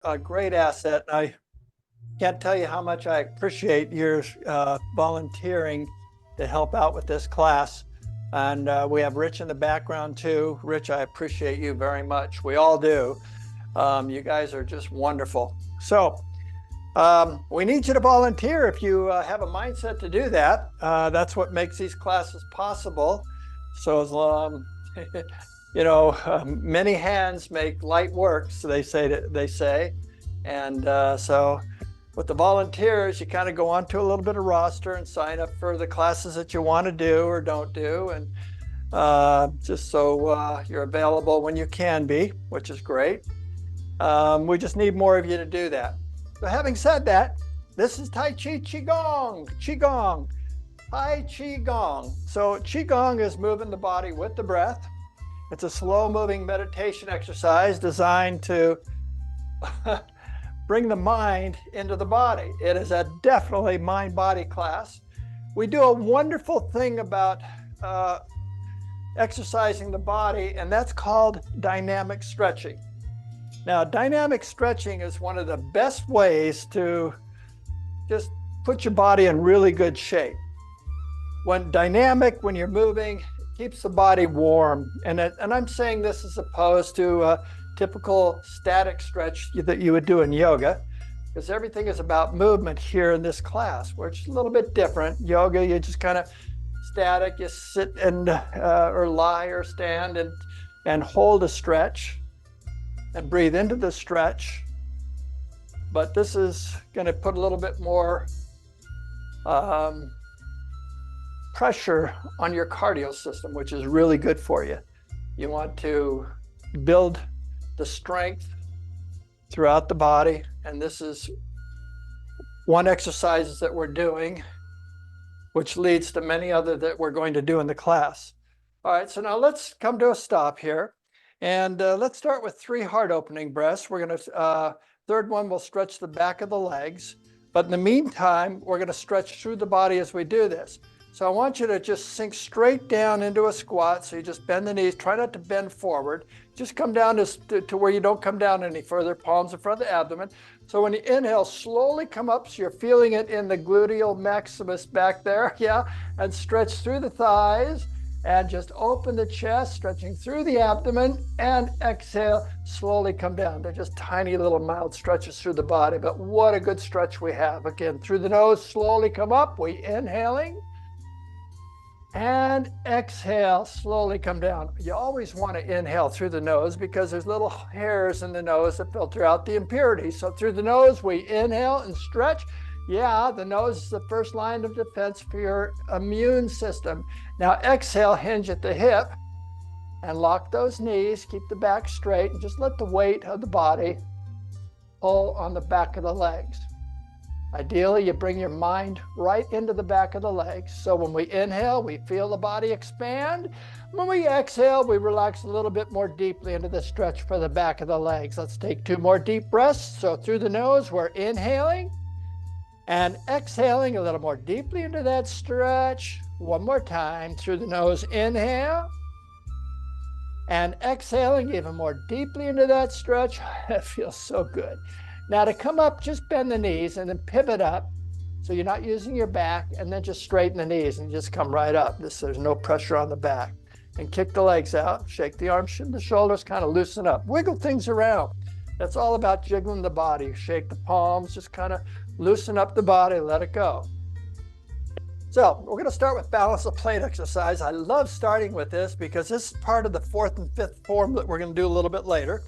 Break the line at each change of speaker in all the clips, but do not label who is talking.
a great asset. I can't tell you how much I appreciate your volunteering to help out with this class. And we have Rich in the background too. Rich, I appreciate you very much. We all do. You guys are just wonderful. So we need you to volunteer if you have a mindset to do that. That's what makes these classes possible. So as long, many hands make light work, so they say. And so with the volunteers, you kind of go onto a little bit of roster and sign up for the classes that you want to do or don't do. And just so you're available when you can be, which is great. We just need more of you to do that. So having said that, this is Tai Chi Qigong, Tai Qigong. So Qigong is moving the body with the breath. It's a slow moving meditation exercise designed to bring the mind into the body. It is a definitely mind-body class. We do a wonderful thing about exercising the body, and that's called dynamic stretching. Now, dynamic stretching is one of the best ways to just put your body in really good shape. When you're moving, it keeps the body warm. And I'm saying this as opposed to a typical static stretch that you would do in yoga, because everything is about movement here in this class, which is a little bit different. Yoga, you just kind of static, you sit and or lie or stand and hold a stretch and breathe into the stretch. But this is going to put a little bit more pressure on your cardio system, which is really good for you. You want to build the strength throughout the body. And this is one exercise that we're doing, which leads to many other that we're going to do in the class. All right, so now let's come to a stop here. And let's start with 3 heart opening breaths. We're going to, third one, we'll stretch the back of the legs. But in the meantime, we're going to stretch through the body as we do this. So I want you to just sink straight down into a squat. So you just bend the knees, try not to bend forward. Just come down to where you don't come down any further, palms in front of the abdomen. So when you inhale, slowly come up so you're feeling it in the gluteal maximus back there, yeah? And stretch through the thighs. And just open the chest, stretching through the abdomen, and exhale, slowly come down. They're just tiny little mild stretches through the body, but what a good stretch we have. Again, through the nose, slowly come up. We inhaling, and exhale, slowly come down. You always want to inhale through the nose because there's little hairs in the nose that filter out the impurities. So through the nose, we inhale and stretch. Yeah, the nose is the first line of defense for your immune system. Now exhale, hinge at the hip and lock those knees, keep the back straight, and just let the weight of the body pull on the back of the legs. Ideally, you bring your mind right into the back of the legs. So when we inhale, we feel the body expand. When we exhale, we relax a little bit more deeply into the stretch for the back of the legs. Let's take 2 more deep breaths. So through the nose, we're inhaling and exhaling a little more deeply into that stretch. One more time through the nose, inhale. And exhaling even more deeply into that stretch. That feels so good. Now to come up, just bend the knees and then pivot up. So you're not using your back, and then just straighten the knees and just come right up. There's no pressure on the back. And kick the legs out, shake the arms, the shoulders, kind of loosen up. Wiggle things around. That's all about jiggling the body. Shake the palms, just kind of loosen up the body, let it go. So we're going to start with balance the plate exercise. I love starting with this because this is part of the 4th and 5th form that we're going to do a little bit later.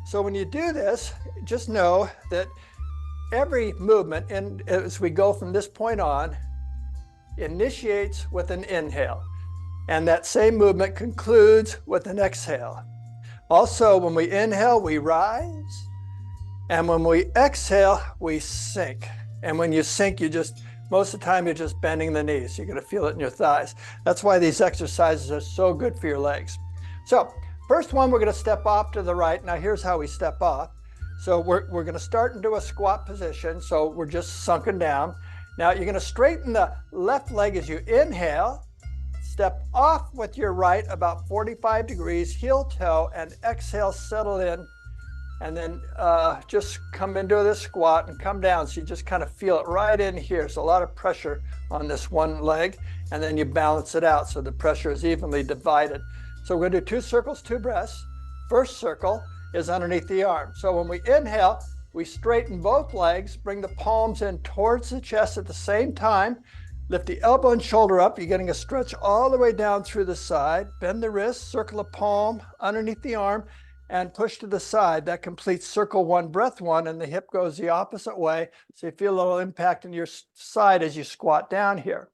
So when you do this, just know that every movement, and as we go from this point on, initiates with an inhale. And that same movement concludes with an exhale. Also, when we inhale, we rise. And when we exhale, we sink. And when you sink, most of the time, you're just bending the knees. You're going to feel it in your thighs. That's why these exercises are so good for your legs. So first one, we're going to step off to the right. Now here's how we step off. So we're going to start into a squat position. So we're just sunken down. Now you're going to straighten the left leg as you inhale. Step off with your right about 45 degrees, heel toe, and exhale, settle in And then just come into this squat and come down. So you just kind of feel it right in here. So a lot of pressure on this one leg, and then you balance it out so the pressure is evenly divided. So we're going to do 2 circles, 2 breaths. First circle is underneath the arm. So when we inhale, we straighten both legs, bring the palms in towards the chest at the same time. Lift the elbow and shoulder up. You're getting a stretch all the way down through the side. Bend the wrist, circle a palm underneath the arm, and push to the side. That completes circle 1, breath 1, and the hip goes the opposite way. So you feel a little impact in your side as you squat down here.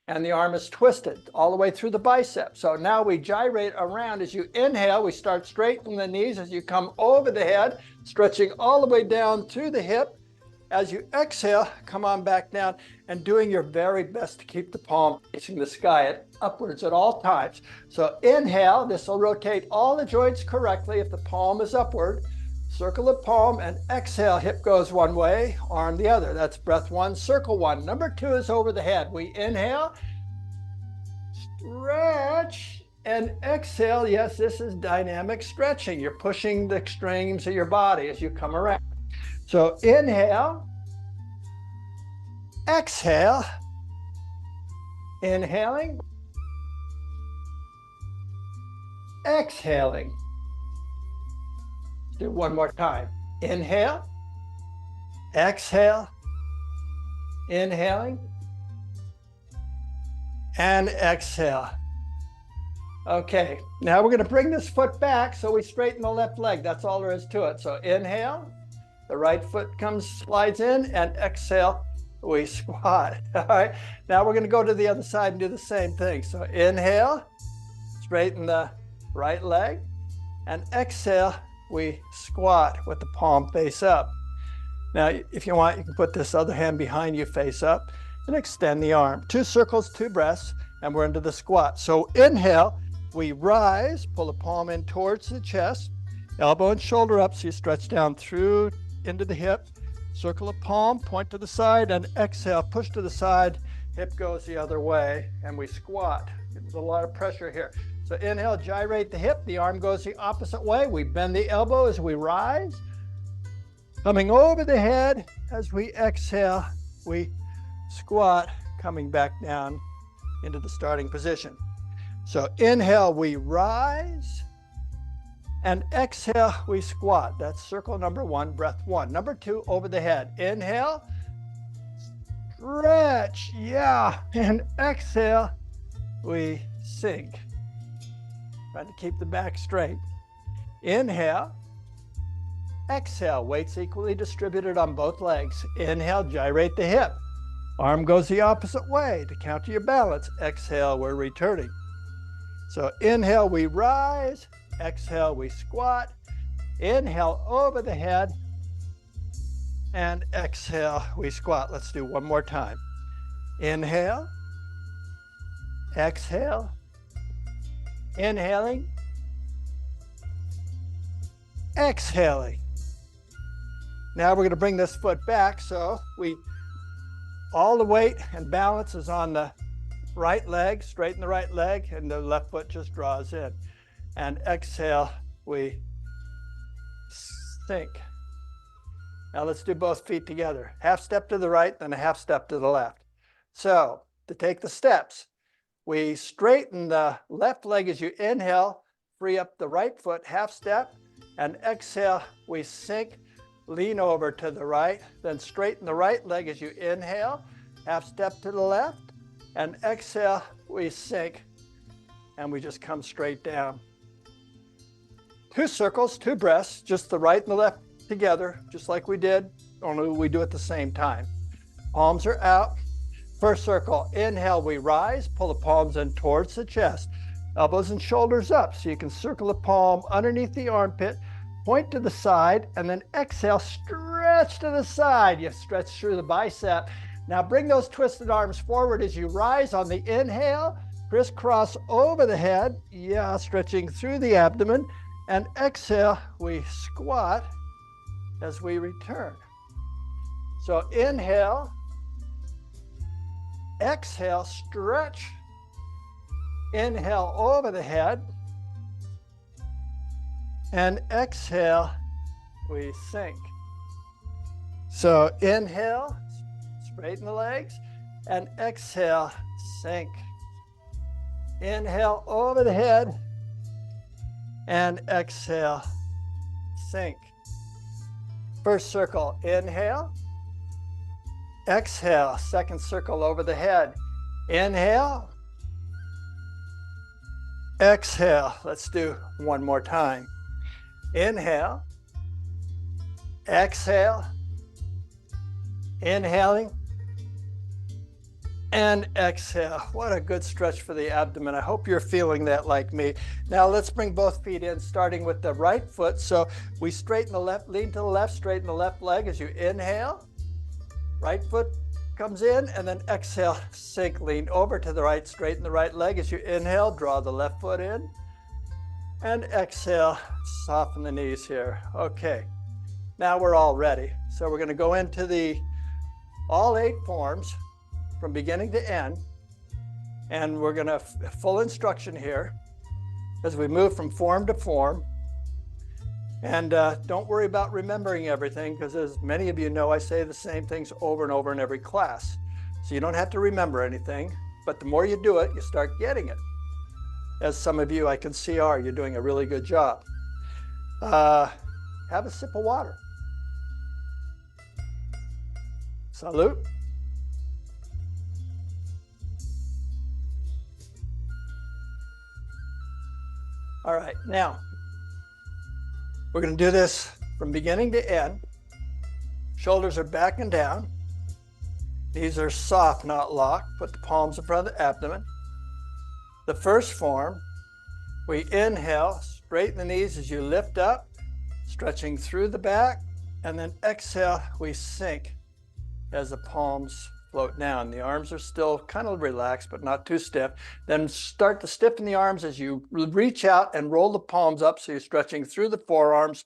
And the arm is twisted all the way through the bicep. So now we gyrate around. As you inhale, we start straightening the knees as you come over the head, stretching all the way down through the hip. As you exhale, come on back down and doing your very best to keep the palm facing the sky upwards at all times. So inhale, this will rotate all the joints correctly if the palm is upward. Circle the palm, and exhale, hip goes one way, arm the other. That's breath 1, circle 1. Number 2 is over the head. We inhale, stretch, and exhale. Yes, this is dynamic stretching. You're pushing the extremes of your body as you come around. So inhale, exhale, inhaling, exhaling. Do one more time. Inhale, exhale, inhaling, and exhale. Okay, now we're going to bring this foot back so we straighten the left leg. That's all there is to it. So inhale, the right foot slides in, and exhale, we squat. All right, now we're going to go to the other side and do the same thing. So inhale, straighten the right leg, and exhale, we squat with the palm face up. Now, if you want, you can put this other hand behind you face up and extend the arm. 2 circles, 2 breaths, and we're into the squat. So inhale, we rise, pull the palm in towards the chest, elbow and shoulder up so you stretch down through into the hip. Circle the palm, point to the side, and exhale, push to the side, hip goes the other way, and we squat. There's a lot of pressure here. So inhale, gyrate the hip, the arm goes the opposite way. We bend the elbow as we rise. Coming over the head, as we exhale, we squat, coming back down into the starting position. So inhale, we rise, and exhale, we squat. That's circle number 1, breath 1. Number 2, over the head. Inhale, stretch, yeah, and exhale, we sink. Try to keep the back straight. Inhale, exhale, weights equally distributed on both legs. Inhale, gyrate the hip. Arm goes the opposite way to counter your balance. Exhale, we're returning. So inhale, we rise. Exhale, we squat. Inhale, over the head. And exhale, we squat. Let's do one more time. Inhale. Exhale. Inhaling. Exhaling. Now we're going to bring this foot back so all the weight and balance is on the right leg, straighten the right leg, and the left foot just draws in. And exhale, we sink. Now let's do both feet together. Half step to the right, then a half step to the left. So to take the steps, we straighten the left leg as you inhale, free up the right foot, half step, and exhale, we sink, lean over to the right, then straighten the right leg as you inhale, half step to the left, and exhale, we sink, and we just come straight down. 2 circles, 2 breaths, just the right and the left together, just like we did, only we do it at the same time. Palms are out. First circle, inhale, we rise, pull the palms in towards the chest, elbows and shoulders up, so you can circle the palm underneath the armpit, point to the side, and then exhale, stretch to the side. You stretch through the bicep. Now bring those twisted arms forward as you rise on the inhale, crisscross over the head, yeah, stretching through the abdomen, and exhale, we squat as we return. So inhale, exhale, stretch, inhale over the head, and exhale, we sink. So inhale, straighten the legs, and exhale, sink. Inhale over the head, and exhale, sink. First circle, inhale, exhale, second circle over the head. Inhale, exhale. Let's do one more time. Inhale, exhale, inhaling, and exhale. What a good stretch for the abdomen. I hope you're feeling that like me. Now let's bring both feet in, starting with the right foot. So we straighten the left, lean to the left, straighten the left leg as you inhale. Right foot comes in, and then exhale, sink, lean over to the right, straighten the right leg as you inhale, draw the left foot in, and exhale, soften the knees here. Okay, now we're all ready. So we're going to go into all 8 forms from beginning to end, and we're going to full instruction here as we move from form to form. And don't worry about remembering everything, because as many of you know, I say the same things over and over in every class. So you don't have to remember anything, but the more you do it, you start getting it. As some of you I can see are, you're doing a really good job. Have a sip of water. Salute. All right, now, we're going to do this from beginning to end. Shoulders are back and down. Knees are soft, not locked. Put the palms in front of the abdomen. The first form, we inhale, straighten the knees as you lift up, stretching through the back, and then exhale, we sink as the palms float down. The arms are still kind of relaxed, but not too stiff. Then start to stiffen the arms as you reach out and roll the palms up, so you're stretching through the forearms,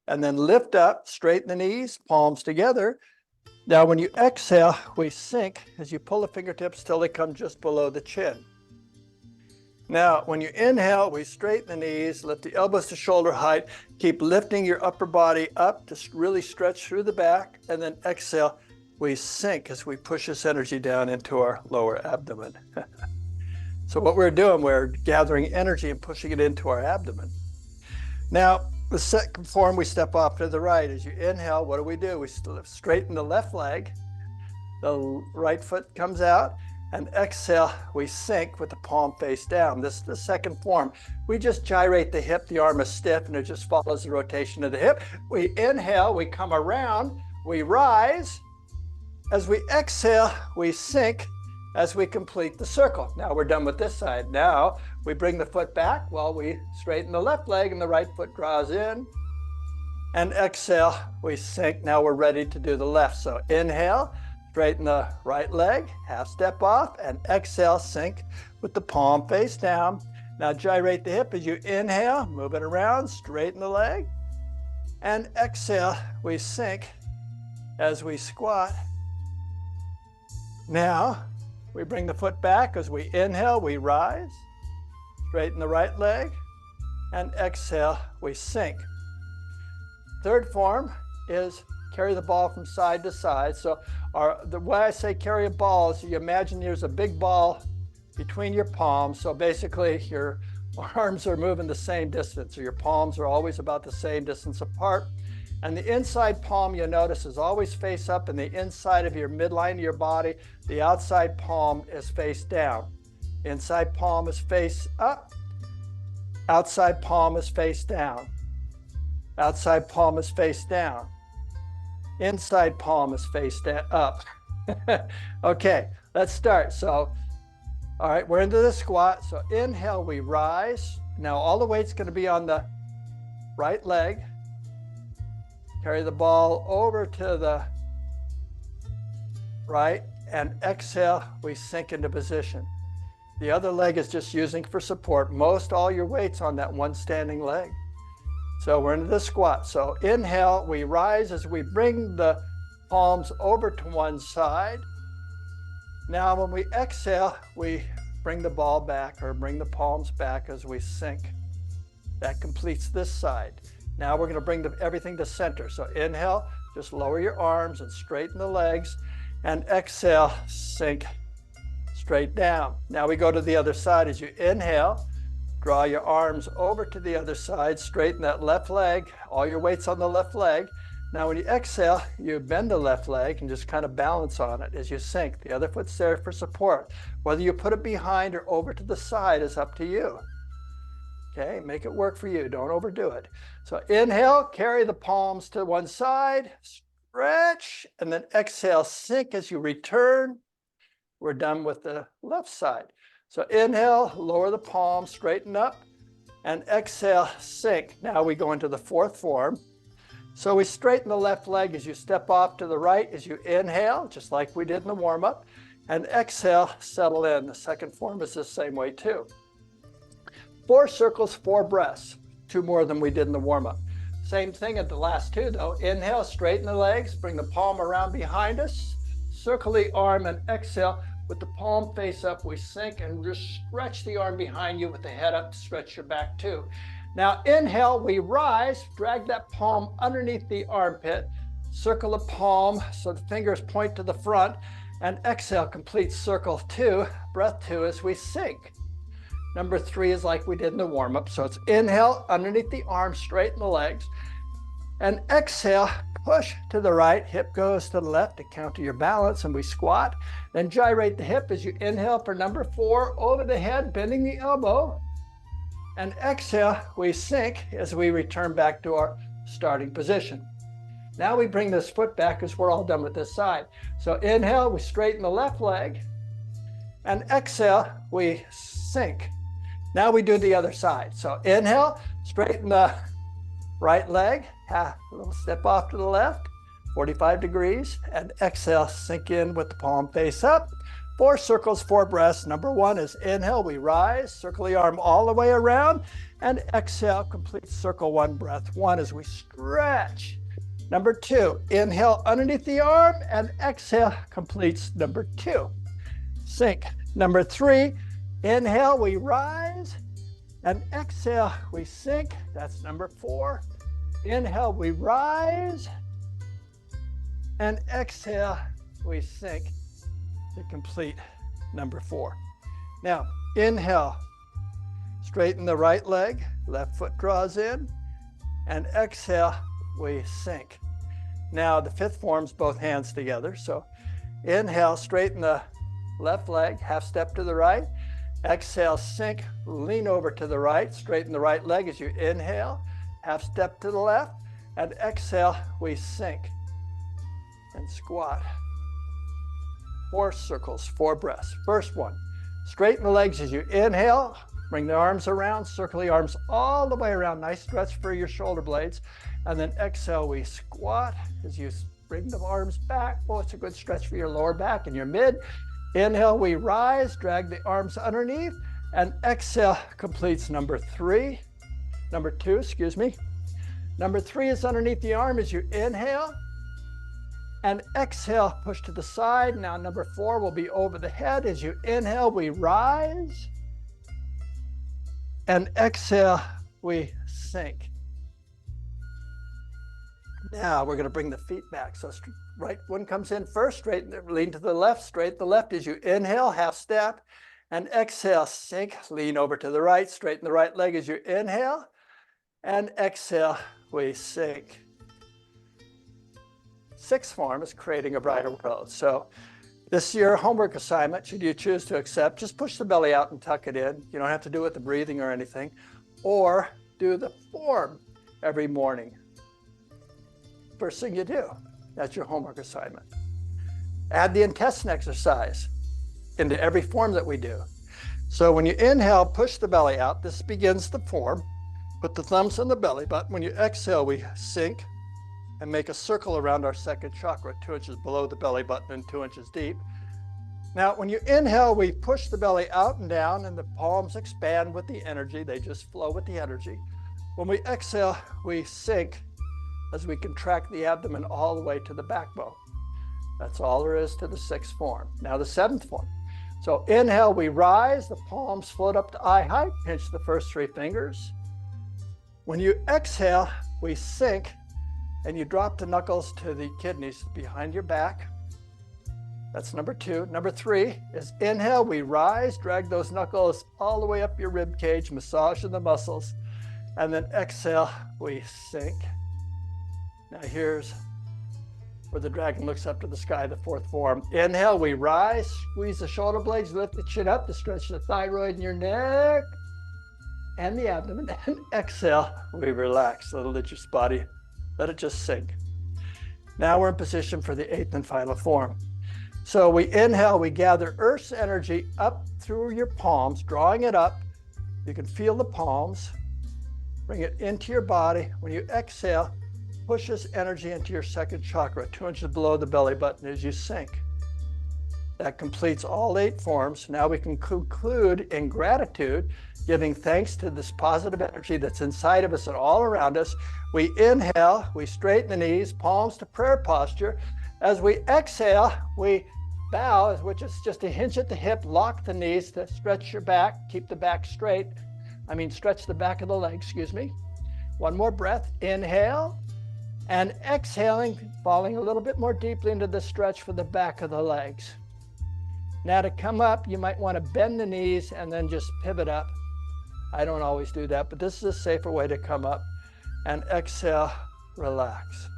and then lift up, straighten the knees, palms together. Now when you exhale, we sink as you pull the fingertips till they come just below the chin. Now when you inhale, we straighten the knees, lift the elbows to shoulder height, keep lifting your upper body up to really stretch through the back, and then exhale, we sink as we push this energy down into our lower abdomen. So what we're doing, we're gathering energy and pushing it into our abdomen. Now, the second form, we step off to the right. As you inhale, what do? We straighten the left leg, the right foot comes out, and exhale, we sink with the palm face down. This is the second form. We just gyrate the hip, the arm is stiff, and it just follows the rotation of the hip. We inhale, we come around, we rise. As we exhale, we sink as we complete the circle. Now we're done with this side. Now we bring the foot back while we straighten the left leg and the right foot draws in. And exhale, we sink. Now we're ready to do the left. So inhale, straighten the right leg, half step off, and exhale, sink with the palm face down. Now gyrate the hip as you inhale, move it around, straighten the leg. And exhale, we sink as we squat. Now, we bring the foot back. As we inhale, we rise, straighten the right leg, and exhale, we sink. Third form is carry the ball from side to side. So the way I say carry a ball is you imagine there's a big ball between your palms. So basically, your arms are moving the same distance, or your palms are always about the same distance apart. And the inside palm, you'll notice, is always face up, and the inside of your midline of your body, the outside palm is face down. Inside palm is face up, outside palm is face down. Outside palm is face down. Inside palm is face up. Okay, let's start. So, all right, we're into the squat. So inhale, we rise. Now all the weight's going to be on the right leg. Carry the ball over to the right, and exhale, we sink into position. The other leg is just using for support. Most all your weight's on that one standing leg. So we're into the squat. So inhale, we rise as we bring the palms over to one side. Now when we exhale, we bring the ball back, or bring the palms back as we sink. That completes this side. Now we're going to bring everything to center. So inhale, just lower your arms and straighten the legs. And exhale, sink straight down. Now we go to the other side. As you inhale, draw your arms over to the other side, straighten that left leg, all your weight's on the left leg. Now when you exhale, you bend the left leg and just kind of balance on it as you sink. The other foot's there for support. Whether you put it behind or over to the side is up to you. Okay, make it work for you. Don't overdo it. So inhale, carry the palms to one side, stretch, and then exhale, sink as you return. We're done with the left side. So inhale, lower the palms, straighten up, and exhale, sink. Now we go into the fourth form. So we straighten the left leg as you step off to the right as you inhale, just like we did in the warm-up, and exhale, settle in. The second form is the same way too. 4 circles, 4 breaths, 2 more than we did in the warm-up. Same thing at the last 2 though. Inhale, straighten the legs, bring the palm around behind us, circle the arm and exhale. With the palm face up, we sink and just stretch the arm behind you with the head up to stretch your back too. Now inhale, we rise, drag that palm underneath the armpit, circle the palm so the fingers point to the front, and exhale, complete circle 2, breath 2 as we sink. Number 3 is like we did in the warm-up. So it's inhale, underneath the arm, straighten the legs. And exhale, push to the right, hip goes to the left to counter your balance, and we squat. Then gyrate the hip as you inhale for number 4, over the head, bending the elbow. And exhale, we sink as we return back to our starting position. Now we bring this foot back as we're all done with this side. So inhale, we straighten the left leg. And exhale, we sink. Now we do the other side. So inhale, straighten the right leg, a little step off to the left, 45 degrees, and exhale, sink in with the palm face up. 4 circles, 4 breaths. Number 1 is inhale, we rise, circle the arm all the way around, and exhale, complete circle 1, breath 1 as we stretch. Number 2, inhale underneath the arm, and exhale, completes number 2. Sink. Number 3, inhale, we rise, and exhale, we sink. That's number 4. Inhale, we rise, and exhale, we sink to complete number 4. Now, inhale, straighten the right leg, left foot draws in, and exhale, we sink. Now, the 5th form's both hands together. So inhale, straighten the left leg, half step to the right. Exhale, sink, lean over to the right, straighten the right leg as you inhale, half step to the left, and exhale, we sink and squat. 4 circles, 4 breaths. First one, straighten the legs as you inhale, bring the arms around, circle the arms all the way around, nice stretch for your shoulder blades, and then exhale, we squat as you bring the arms back. Oh, it's a good stretch for your lower back and your mid. Inhale, we rise, drag the arms underneath, and exhale completes number 2, excuse me. Number 3 is underneath the arm as you inhale, and exhale, push to the side. Now number 4 will be over the head. As you inhale, we rise, and exhale, we sink. Now we're going to bring the feet back. So right one comes in first, straighten, lean to the left, straighten the left as you inhale, half step, and exhale, sink, lean over to the right, straighten the right leg as you inhale, and exhale, we sink. 6th form is creating a brighter world. So this is your homework assignment. Should you choose to accept, just push the belly out and tuck it in. You don't have to do it with the breathing or anything, or do the form every morning. First thing you do. That's your homework assignment. Add the intestine exercise into every form that we do. So when you inhale, push the belly out. This begins the form. Put the thumbs on the belly button. When you exhale, we sink and make a circle around our 2nd chakra, 2 inches below the belly button and 2 inches deep. Now, when you inhale, we push the belly out and down, and the palms expand with the energy. They just flow with the energy. When we exhale, we sink as we contract the abdomen all the way to the backbone. That's all there is to the 6th form. Now the 7th form. So inhale, we rise, the palms float up to eye height, pinch the first 3 fingers. When you exhale, we sink, and you drop the knuckles to the kidneys behind your back. That's number 2. Number 3 is inhale, we rise, drag those knuckles all the way up your rib cage, massaging the muscles. And then exhale, we sink. Now here's where the dragon looks up to the sky, the 4th form. Inhale, we rise, squeeze the shoulder blades, lift the chin up to stretch the thyroid in your neck and the abdomen. And exhale, we relax. Let your body, let it just sink. Now we're in position for the 8th and final form. So we inhale, we gather Earth's energy up through your palms, drawing it up. You can feel the palms. Bring it into your body. When you exhale, push this energy into your 2nd chakra, 2 inches below the belly button as you sink. That completes all 8 forms. Now we can conclude in gratitude, giving thanks to this positive energy that's inside of us and all around us. We inhale, we straighten the knees, palms to prayer posture. As we exhale, we bow, which is just a hinge at the hip, lock the knees to stretch your back, keep the back straight. Stretch the back of the leg, excuse me. One more breath, inhale, and exhaling, falling a little bit more deeply into the stretch for the back of the legs. Now to come up, you might want to bend the knees and then just pivot up. I don't always do that, but this is a safer way to come up. And exhale, relax.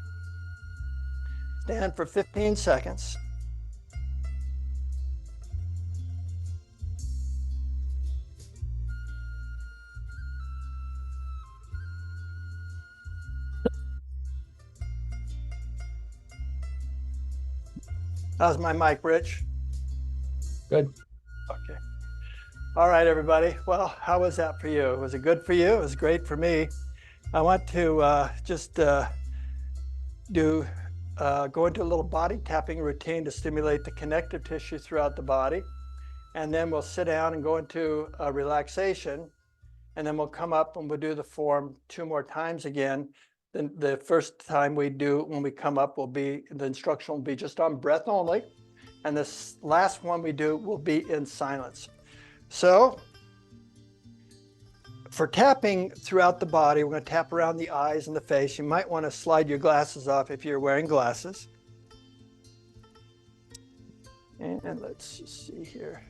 Stand for 15 seconds. How's my mic, Rich?
Good.
Okay. All right, everybody. Well, how was that for you? Was it good for you? It was great for me. I want to just go into a little body tapping routine to stimulate the connective tissue throughout the body. And then we'll sit down and go into relaxation. And then we'll come up and we'll do the form 2 more times again. Then the first time we do, when we come up, the instruction will be just on breath only. And this last one we do will be in silence. So for tapping throughout the body, we're going to tap around the eyes and the face. You might want to slide your glasses off if you're wearing glasses. And let's just see here.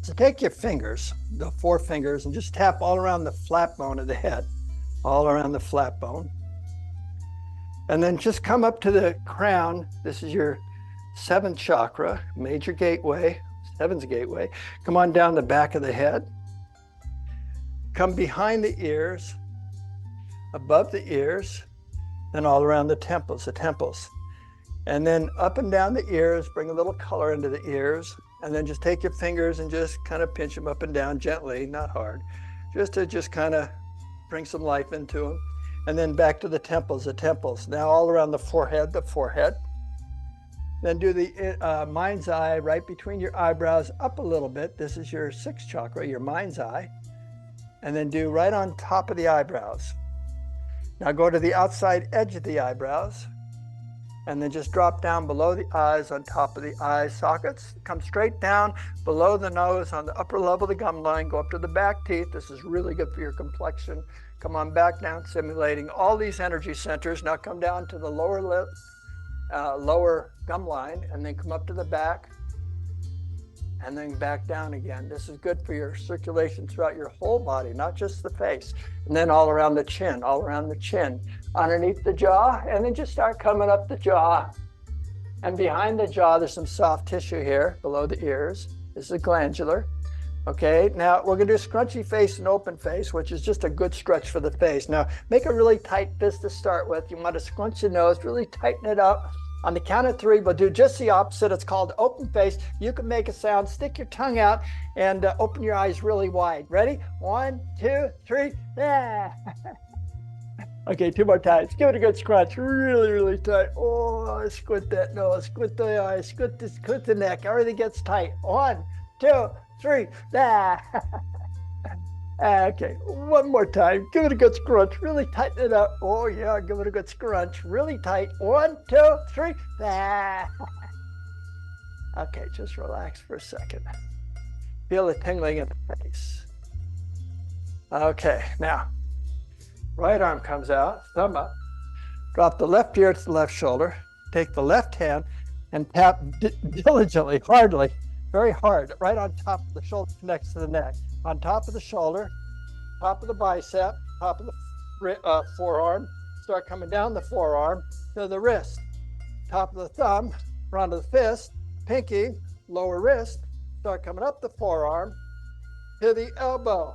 So take your fingers, the 4 fingers, and just tap all around the flat bone of the head, all around the flat bone. And then just come up to the crown. This is your 7th chakra, major gateway, 7's gateway. Come on down the back of the head. Come behind the ears, above the ears, then all around the temples, And then up and down the ears, bring a little color into the ears. And then just take your fingers and just kind of pinch them up and down gently, not hard, just to kind of bring some life into them. And then back to the temples. Now all around the forehead. Then do the mind's eye right between your eyebrows up a little bit. This is your 6th chakra, your mind's eye. And then do right on top of the eyebrows. Now go to the outside edge of the eyebrows. And then just drop down below the eyes on top of the eye sockets. Come straight down below the nose on the upper level of the gum line. Go up to the back teeth. This is really good for your complexion. Come on back down, simulating all these energy centers. Now come down to the lower lip, lower gum line, and then come up to the back, and then back down again. This is good for your circulation throughout your whole body, not just the face. And then all around the chin, underneath the jaw, and then just start coming up the jaw. And behind the jaw, there's some soft tissue here below the ears. This is glandular. Okay, now we're gonna do scrunchy face and open face, which is just a good stretch for the face. Now, make a really tight fist to start with. You want to scrunch your nose, really tighten it up. On the count of 3, we'll do just the opposite. It's called open face. You can make a sound, stick your tongue out, and open your eyes really wide. Ready? 1, 2, 3. Yeah. Okay, 2 more times. Give it a good scrunch. Really, really tight. Oh, squint that nose, squint the eyes, squint the neck. Everything gets tight. 1, 2, 3. Ah. Okay, 1 more time. Give it a good scrunch. Really tighten it up. Oh yeah, give it a good scrunch. Really tight. 1, 2, 3. Ah. Okay, just relax for a second. Feel the tingling in the face. Okay, now Right arm comes out, thumb up. Drop the left ear to the left shoulder. Take the left hand and tap diligently, hardly, very hard, right on top of the shoulder, connects to the neck. On top of the shoulder, top of the bicep, top of the forearm. Start coming down the forearm to the wrist. Top of the thumb, front of the fist, pinky, lower wrist. Start coming up the forearm to the elbow.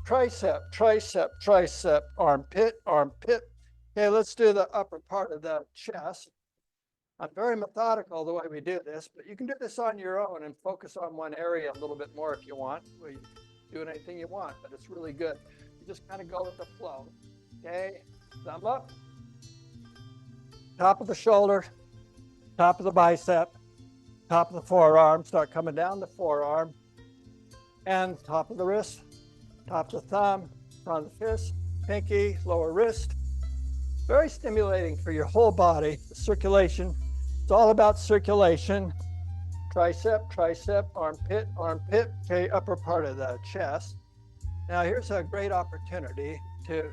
Tricep, tricep, tricep, armpit, armpit. Okay, let's do the upper part of the chest. I'm very methodical the way we do this, but you can do this on your own and focus on one area a little bit more if you want. You do anything you want, but it's really good. You just kind of go with the flow. Okay, thumb up. Top of the shoulder, top of the bicep, top of the forearm. Start coming down the forearm and top of the wrist, top of the thumb, front of the fist, pinky, lower wrist. Very stimulating for your whole body. Circulation. It's all about circulation. Tricep, tricep, armpit, armpit. Okay, upper part of the chest. Now here's a great opportunity to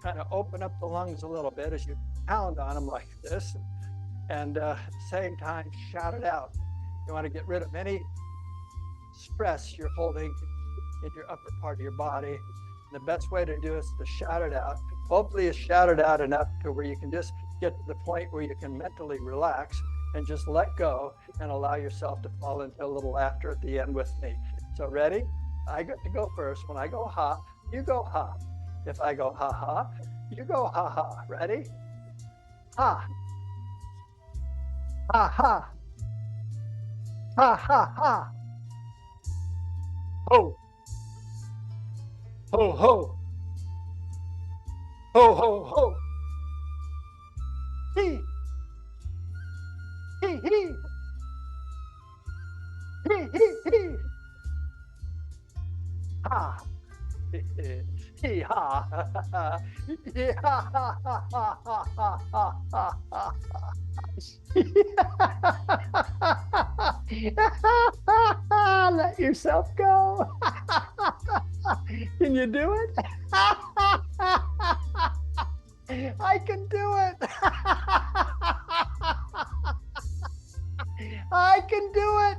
kind of open up the lungs a little bit as you pound on them like this, and at the same time shout it out. You want to get rid of any stress you're holding in your upper part of your body. The best way to do it is to shout it out. Hopefully you shout it out enough to where you can just get to the point where you can mentally relax and just let go and allow yourself to fall into a little laughter at the end with me. So ready? I get to go first. When I go ha, you go ha. If I go ha ha, you go ha ha. Ready? Ha. Ha ha. Ha ha ha. Ho. Ho ho. Ho ho ho. He. He he. He he he. Ha. He ha. He ha ha ha ha ha ha ha ha. Let yourself go. Can you do it? I can do it. I can do it.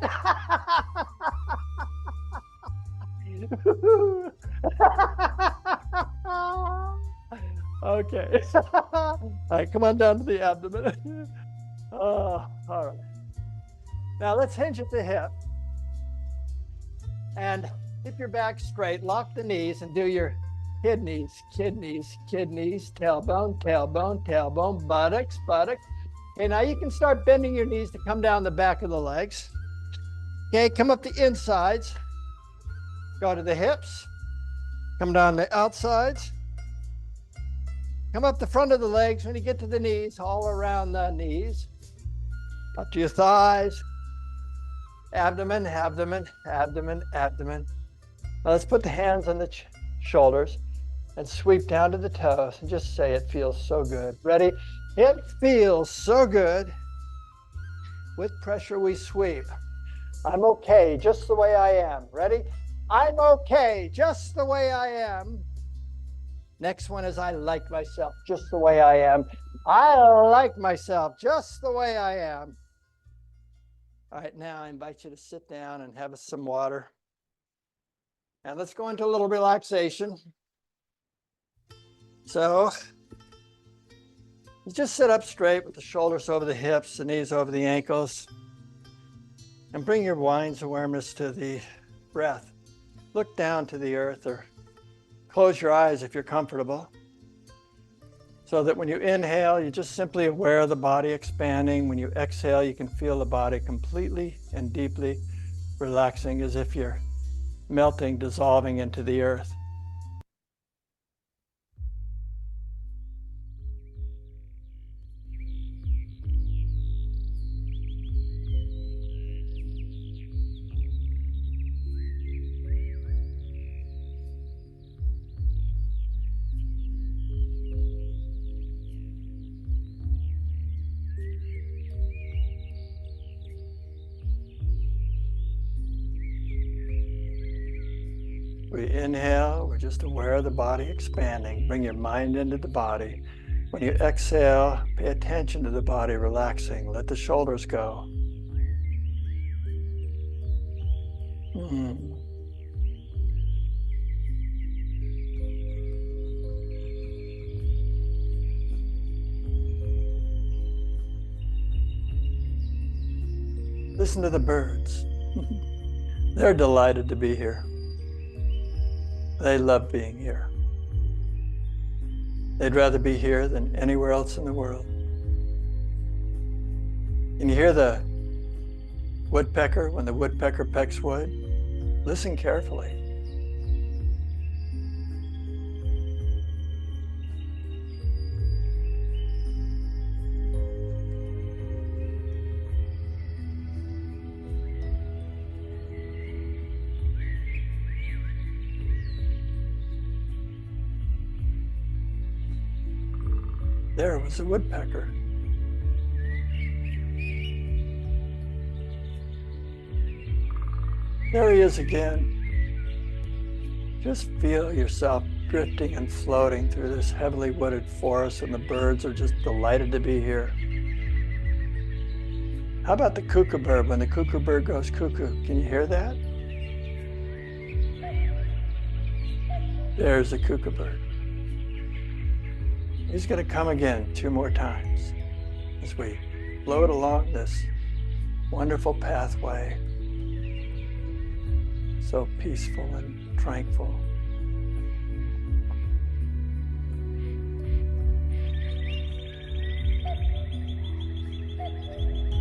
Okay. All right, come on down to the abdomen. All right. Now let's hinge at the hip and keep your back straight. Lock the knees and do your kidneys, kidneys, kidneys, tailbone, tailbone, tailbone, buttocks, buttocks. Okay, now you can start bending your knees to come down the back of the legs. Okay, come up the insides. Go to the hips. Come down the outsides. Come up the front of the legs. When you get to the knees, all around the knees. Up to your thighs. Abdomen, abdomen, abdomen, abdomen. Now let's put the hands on the shoulders and sweep down to the toes and just say it feels so good. Ready? It feels so good. With pressure we sweep. I'm okay just the way I am. Ready? I'm okay just the way I am. Next one is I like myself just the way I am. I like myself just the way I am. All right, now I invite you to sit down and have some water. And let's go into a little relaxation. So you just sit up straight with the shoulders over the hips, the knees over the ankles, and bring your mind's awareness to the breath. Look down to the earth or close your eyes if you're comfortable, so that when you inhale, you're just simply aware of the body expanding. When you exhale, you can feel the body completely and deeply relaxing, as if you're melting, dissolving into the earth. We inhale, we're just aware of the body expanding. Bring your mind into the body. When you exhale, pay attention to the body relaxing. Let the shoulders go. Listen to the birds. They're delighted to be here. They love being here. They'd rather be here than anywhere else in the world. Can you hear the woodpecker when the woodpecker pecks wood? Listen carefully. There was a woodpecker. There he is again. Just feel yourself drifting and floating through this heavily wooded forest, and the birds are just delighted to be here. How about the cuckoo bird? When the cuckoo bird goes cuckoo, can you hear that? There's the cuckoo bird. He's going to come again 2 more times as we float along this wonderful pathway. So peaceful and tranquil.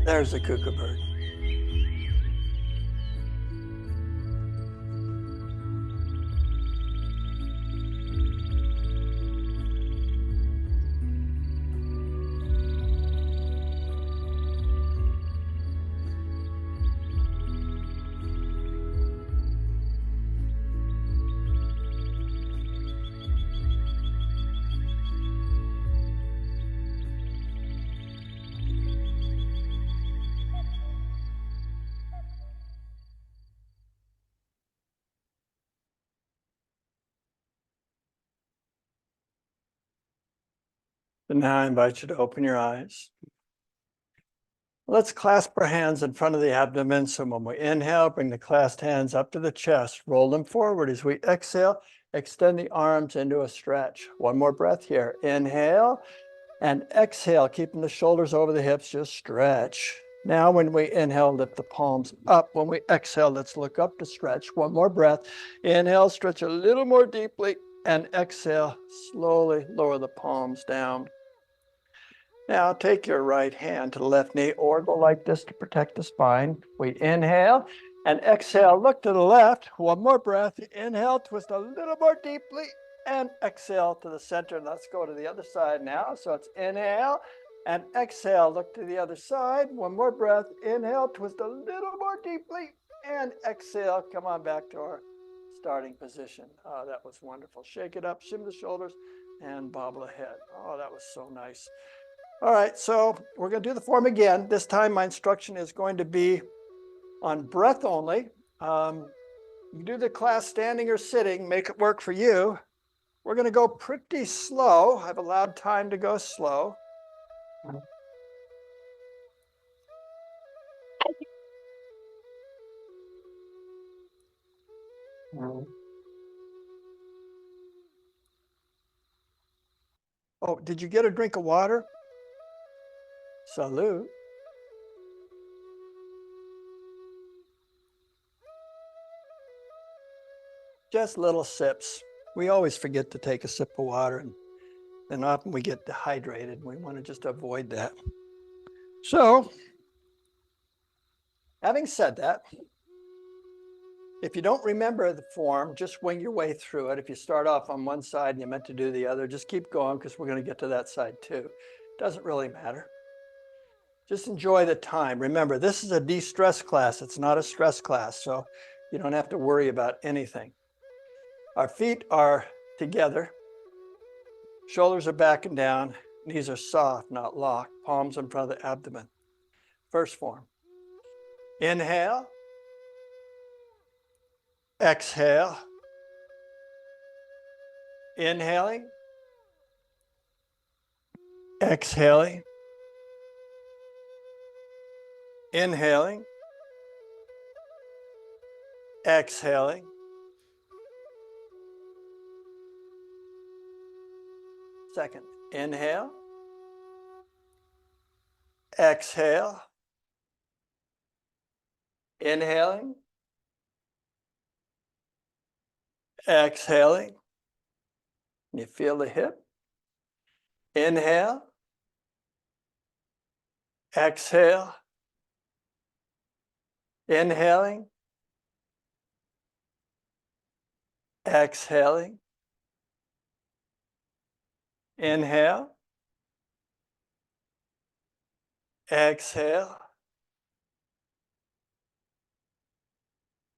There's the cuckoo bird. And now I invite you to open your eyes. Let's clasp our hands in front of the abdomen. So when we inhale, bring the clasped hands up to the chest, roll them forward. As we exhale, extend the arms into a stretch. One more breath here. Inhale and exhale, keeping the shoulders over the hips, just stretch. Now when we inhale, lift the palms up. When we exhale, let's look up to stretch. One more breath. Inhale, stretch a little more deeply, and exhale, slowly lower the palms down. Now take your right hand to the left knee or go like this to protect the spine. We inhale and exhale, look to the left. One more breath. Inhale, twist a little more deeply, and exhale to the center. Let's go to the other side now. So it's inhale and exhale, look to the other side. One more breath. Inhale, twist a little more deeply, and exhale. Come on back to our starting position. Oh, that was wonderful. Shake it up, shim the shoulders, and bobble ahead. Oh, that was so nice. All right, so we're going to do the form again. This time my instruction is going to be on breath only. You do the class standing or sitting, make it work for you. We're going to go pretty slow. I've allowed time to go slow. Oh, did you get a drink of water? Salute. Just little sips. We always forget to take a sip of water, and often we get dehydrated. We want to just avoid that. So, having said that, if you don't remember the form, just wing your way through it. If you start off on one side and you meant to do the other, just keep going because we're going to get to that side too. Doesn't really matter. Just enjoy the time. Remember, this is a de-stress class. It's not a stress class, so you don't have to worry about anything. Our feet are together. Shoulders are back and down. Knees are soft, not locked. Palms in front of the abdomen. First form. Inhale. Exhale. Inhaling, exhaling, inhaling, exhaling. Second, inhale, exhale, inhaling, exhaling. You feel the hip. Inhale, exhale, inhaling, exhaling, inhale, exhale,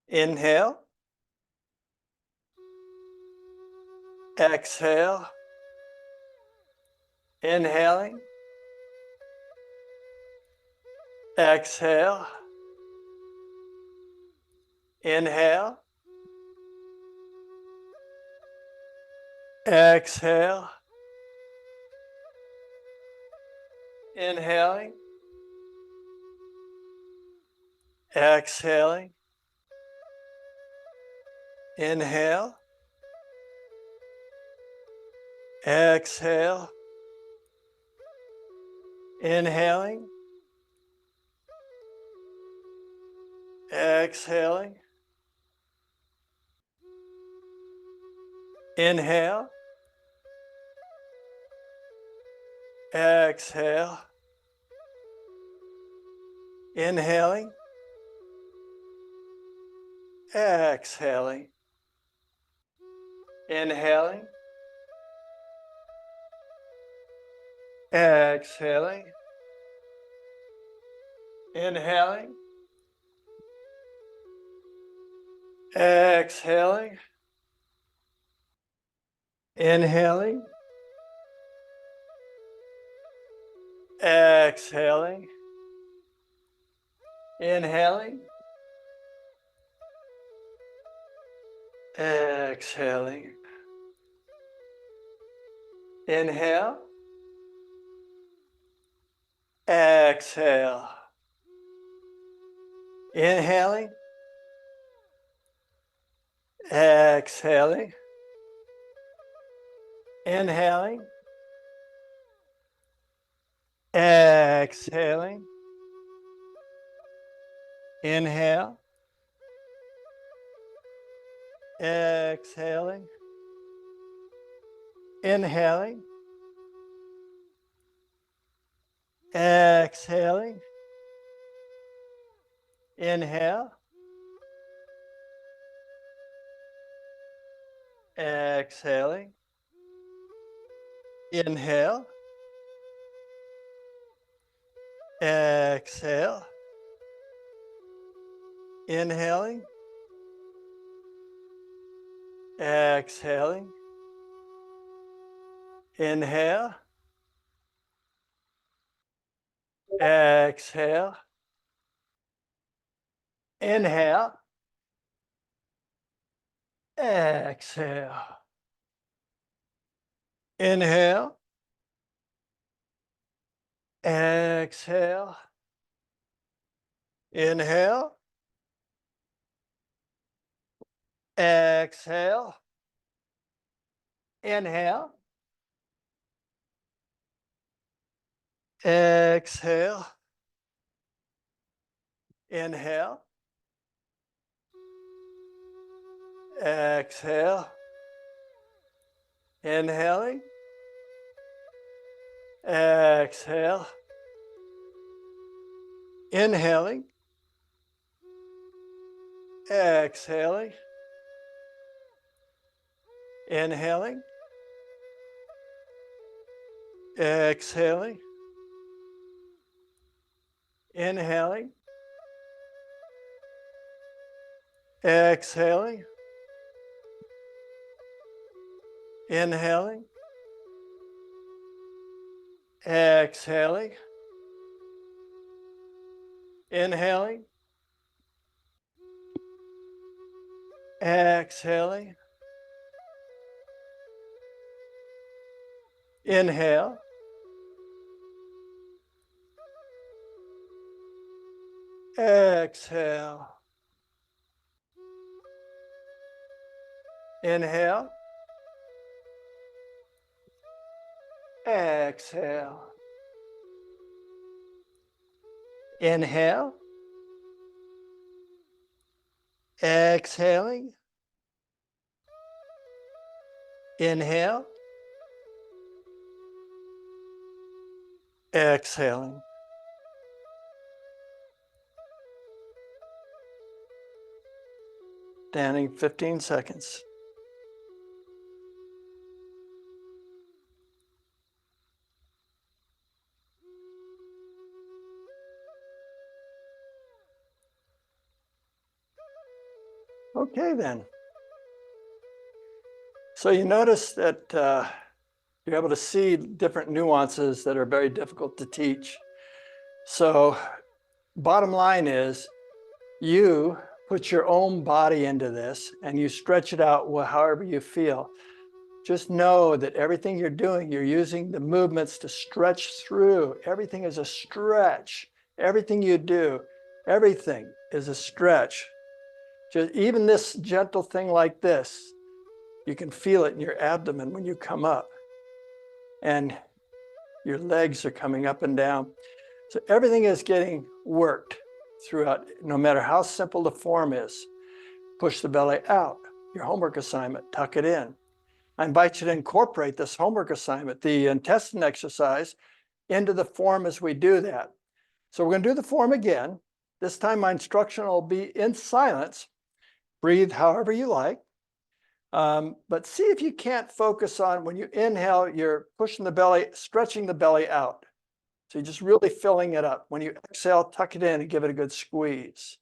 inhale, exhale, inhaling, exhale, inhale, exhale, inhaling, exhaling, inhale, exhale, inhaling, exhaling, inhale, exhale, inhaling, exhaling, inhaling, exhaling, inhaling, exhaling, inhaling, exhaling, inhaling, exhaling. Inhale, exhale. Inhaling, exhaling, inhaling, exhaling, inhale, exhaling, inhaling, exhaling, inhale, exhaling, inhale, exhale, inhaling, exhaling, inhale, exhale, inhale, exhale, inhale, exhale, inhale, exhale, inhale, exhale, inhale, exhale, inhaling, exhale, inhaling, exhaling, inhaling, exhaling, inhaling, exhaling, inhaling, exhaling, inhaling, exhaling, Inhale. Exhale. Inhale. Exhale. Inhale. Exhaling. Inhale. Exhaling. Standing 15 seconds. Okay, then. So you notice that you're able to see different nuances that are very difficult to teach. So bottom line is you put your own body into this and you stretch it out however you feel. Just know that everything you're doing, you're using the movements to stretch through. Everything is a stretch. Everything you do, everything is a stretch. Just even this gentle thing like this, you can feel it in your abdomen when you come up. And your legs are coming up and down. So everything is getting worked throughout, no matter how simple the form is. Push the belly out. Your homework assignment, tuck it in. I invite you to incorporate this homework assignment, the intestine exercise, into the form as we do that. So we're going to do the form again. This time my instruction will be in silence. Breathe however you like. But see if you can't focus on when you inhale, you're pushing the belly, stretching the belly out. So you're just really filling it up. When you exhale, tuck it in and give it a good squeeze.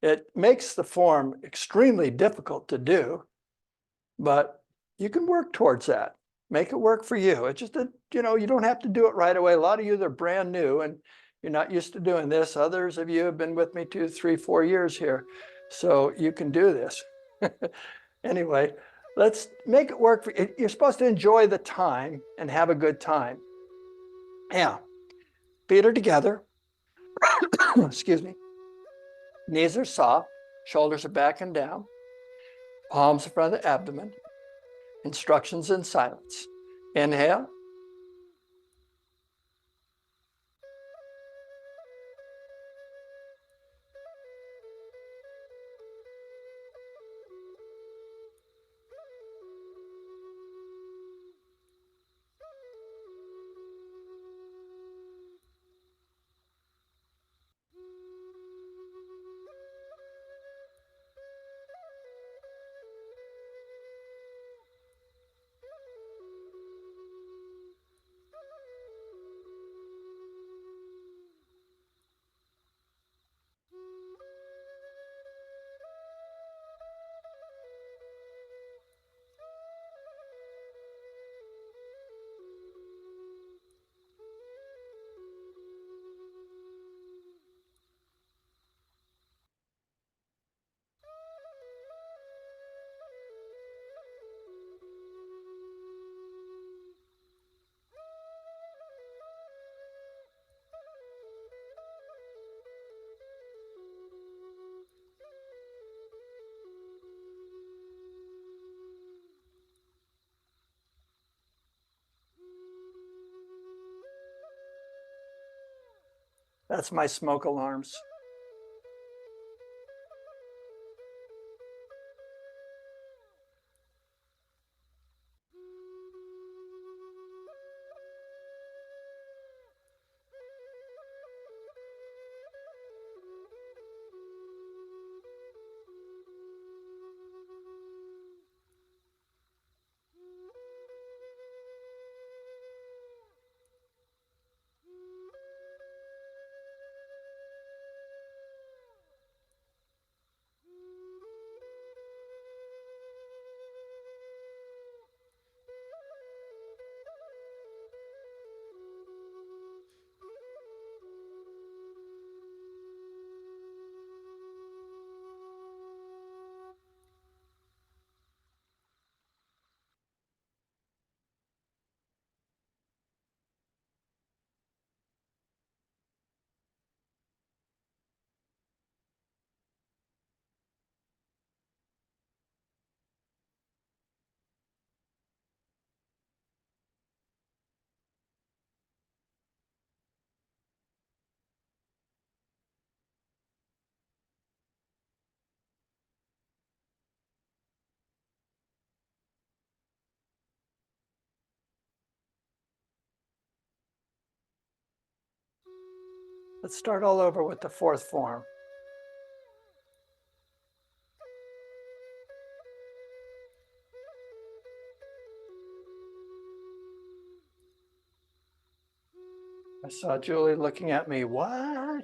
It makes the form extremely difficult to do, but you can work towards that. Make it work for you. It's just that, you don't have to do it right away. A lot of you are brand new and you're not used to doing this. Others of you have been with me 2, 3, 4 years here. So you can do this. Anyway, let's make it work for you. You're supposed to enjoy the time and have a good time. Yeah. Feet are together. Excuse me. Knees are soft. Shoulders are back and down. Palms in front of the abdomen. Instructions in silence. Inhale. That's my smoke alarms. Let's start all over with the fourth form. I saw Julie looking at me. What?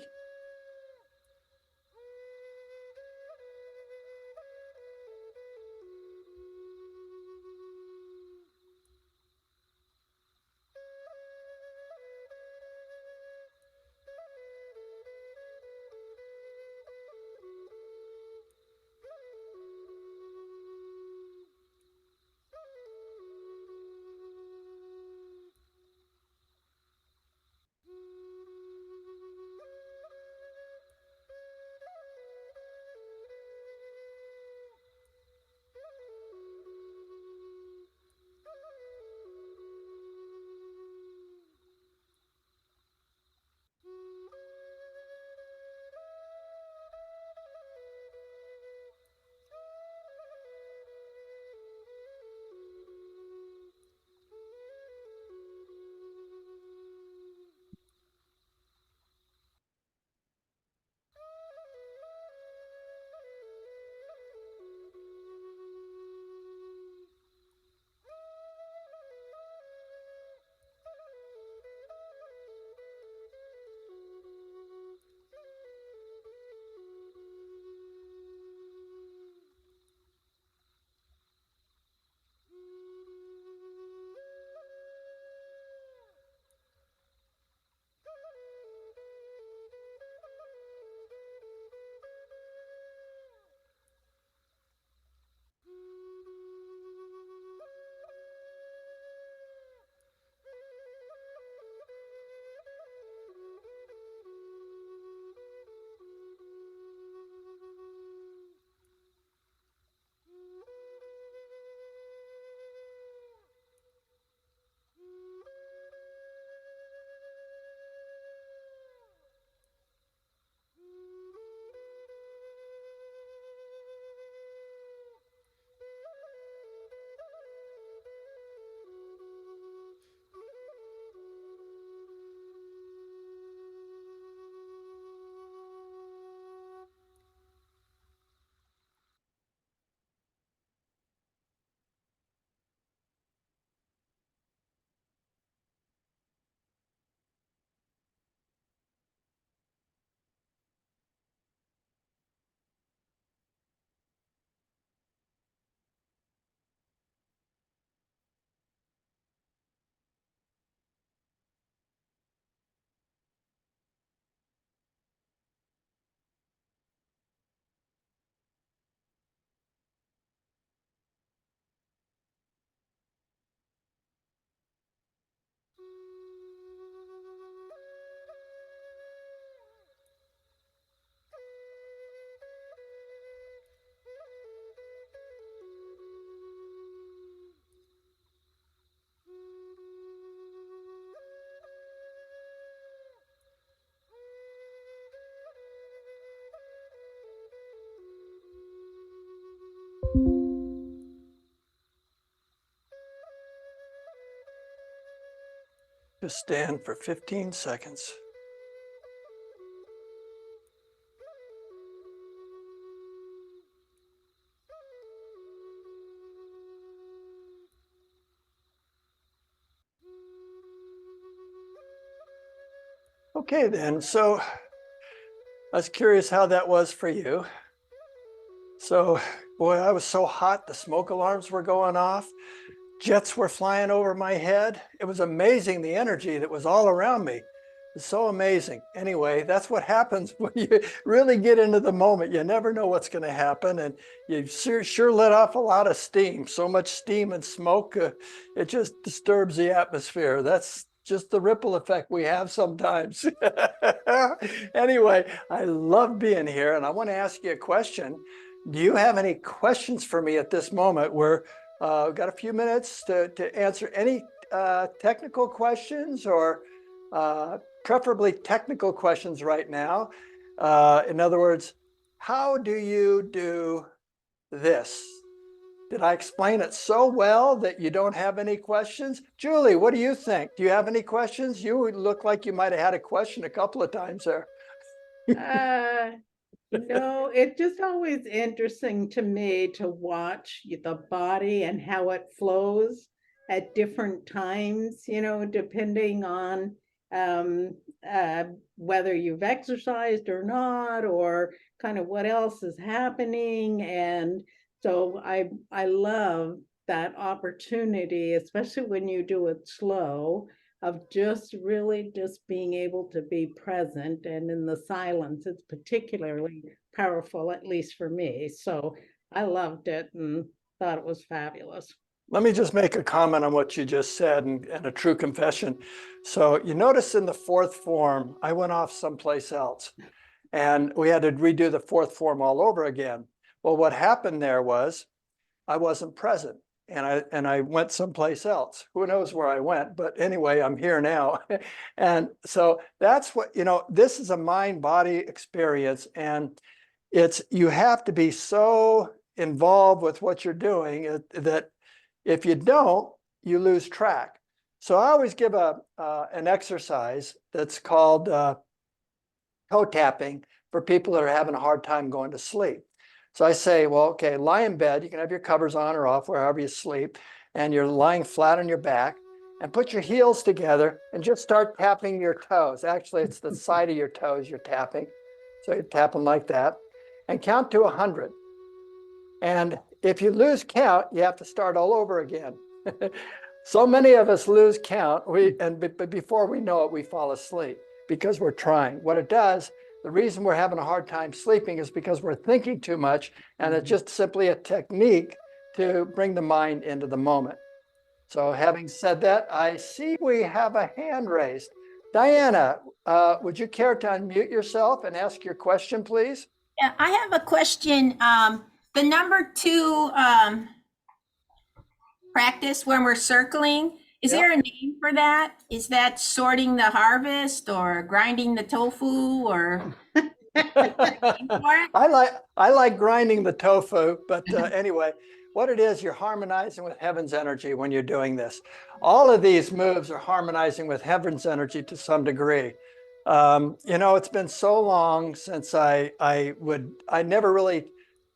Just stand for 15 seconds. Okay then, so I was curious how that was for you. So, boy, I was so hot, the smoke alarms were going off. Jets were flying over my head. It was amazing, the energy that was all around me. It's so amazing. Anyway, that's what happens when you really get into the moment. You never know what's going to happen. And you sure let off a lot of steam. So much steam and smoke, it just disturbs the atmosphere. That's just the ripple effect we have sometimes. Anyway, I love being here. And I want to ask you a question. Do you have any questions for me at this moment? We've got a few minutes to answer any technical questions or preferably technical questions right now. In other words, how do you do this? Did I explain it so well that you don't have any questions? Julie, what do you think? Do you have any questions? You look like you might have had a question a couple of times there.
No, it's just always interesting to me to watch the body and how it flows at different times, depending on um, uh, whether you've exercised or not, or kind of what else is happening. And so I love that opportunity, especially when you do it slow, of just really just being able to be present, and in the silence it's particularly powerful, at least for me. So I loved it and thought it was fabulous.
Let me just make a comment on what you just said and a true confession. So you notice in the fourth form, I went off someplace else and we had to redo the fourth form all over again. Well, what happened there was I wasn't present and I went someplace else. Who knows where I went, but anyway, I'm here now. And so that's what, this is a mind-body experience, and you have to be so involved with what you're doing that if you don't, you lose track. So I always give an exercise that's called toe tapping for people that are having a hard time going to sleep. So I say, well, okay, lie in bed. You can have your covers on or off, wherever you sleep, and you're lying flat on your back, and put your heels together and just start tapping your toes. Actually, it's the side of your toes you're tapping. So you tap them like that and count to 100. And if you lose count, you have to start all over again. So many of us lose count, but before we know it, we fall asleep because we're trying. What it does, the reason we're having a hard time sleeping is because we're thinking too much, and it's just simply a technique to bring the mind into the moment. So having said that, I see we have a hand raised. Diana, would you care to unmute yourself and ask your question, please?
Yeah, I have a question. The number 2 practice when we're circling, is there a name for that? Is that sorting the harvest or grinding the tofu or?
I like grinding the tofu, but anyway, what it is, you're harmonizing with heaven's energy when you're doing this. All of these moves are harmonizing with heaven's energy to some degree. It's been so long since I never really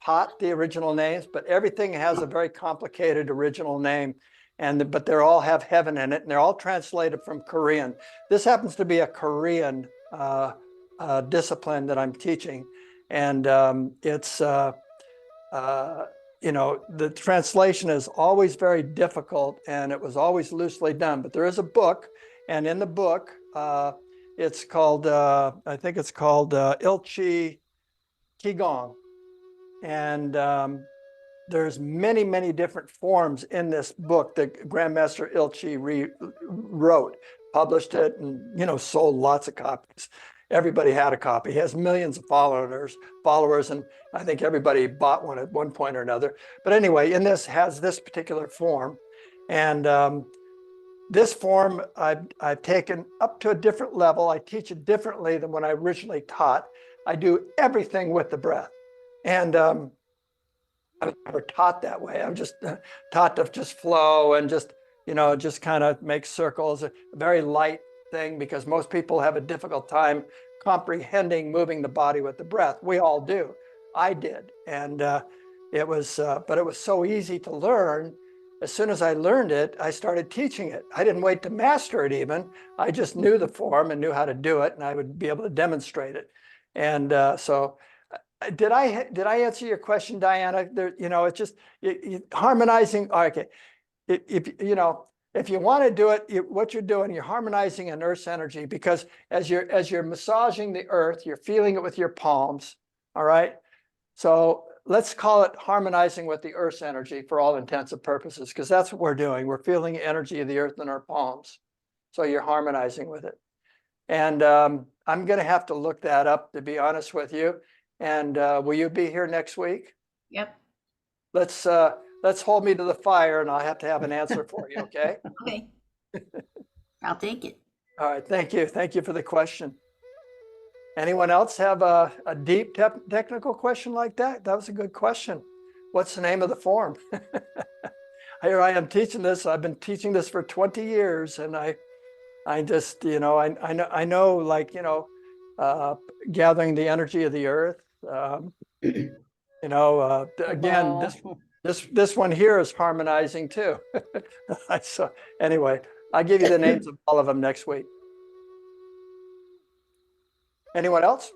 taught the original names, but everything has a very complicated original name, but they all have heaven in it, and they're all translated from Korean. This happens to be a Korean discipline that I'm teaching, and it's the translation is always very difficult, and it was always loosely done. But there is a book, and in the book, it's called I think it's called Qigong, and there's many different forms in this book that Grandmaster Ilchi wrote, published it, and sold lots of copies. Everybody had a copy. He has millions of followers, and I think everybody bought one at one point or another. But anyway, in this has this particular form, and this form I've taken up to a different level. I teach it differently than when I originally taught. I do everything with the breath, and I've never taught that way. I'm just taught to just flow and just kind of make circles, a very light thing, because most people have a difficult time comprehending moving the body with the breath. We all do. I did. And but it was so easy to learn. As soon as I learned it, I started teaching it. I didn't wait to master it even. I just knew the form and knew how to do it, and I would be able to demonstrate it. And so did I answer your question, Diana? It's just harmonizing. Okay, if you want to do it, what you're doing, you're harmonizing an Earth's energy, because as you're massaging the Earth, you're feeling it with your palms. All right, so let's call it harmonizing with the Earth's energy for all intents and purposes, because that's what we're doing. We're feeling the energy of the Earth in our palms, so you're harmonizing with it. And I'm going to have to look that up, to be honest with you. And will you be here next week?
Yep.
Let's hold me to the fire, and I'll have to have an answer for you. Okay.
Okay. I'll take it.
All right. Thank you. Thank you for the question. Anyone else have a deep technical question like that? That was a good question. What's the name of the form? Here I am teaching this. I've been teaching this for 20 years, and I just, I know, like, gathering the energy of the earth. Again,
Ball.
this one here is harmonizing too. So anyway, I'll give you the names of all of them next week. Anyone else?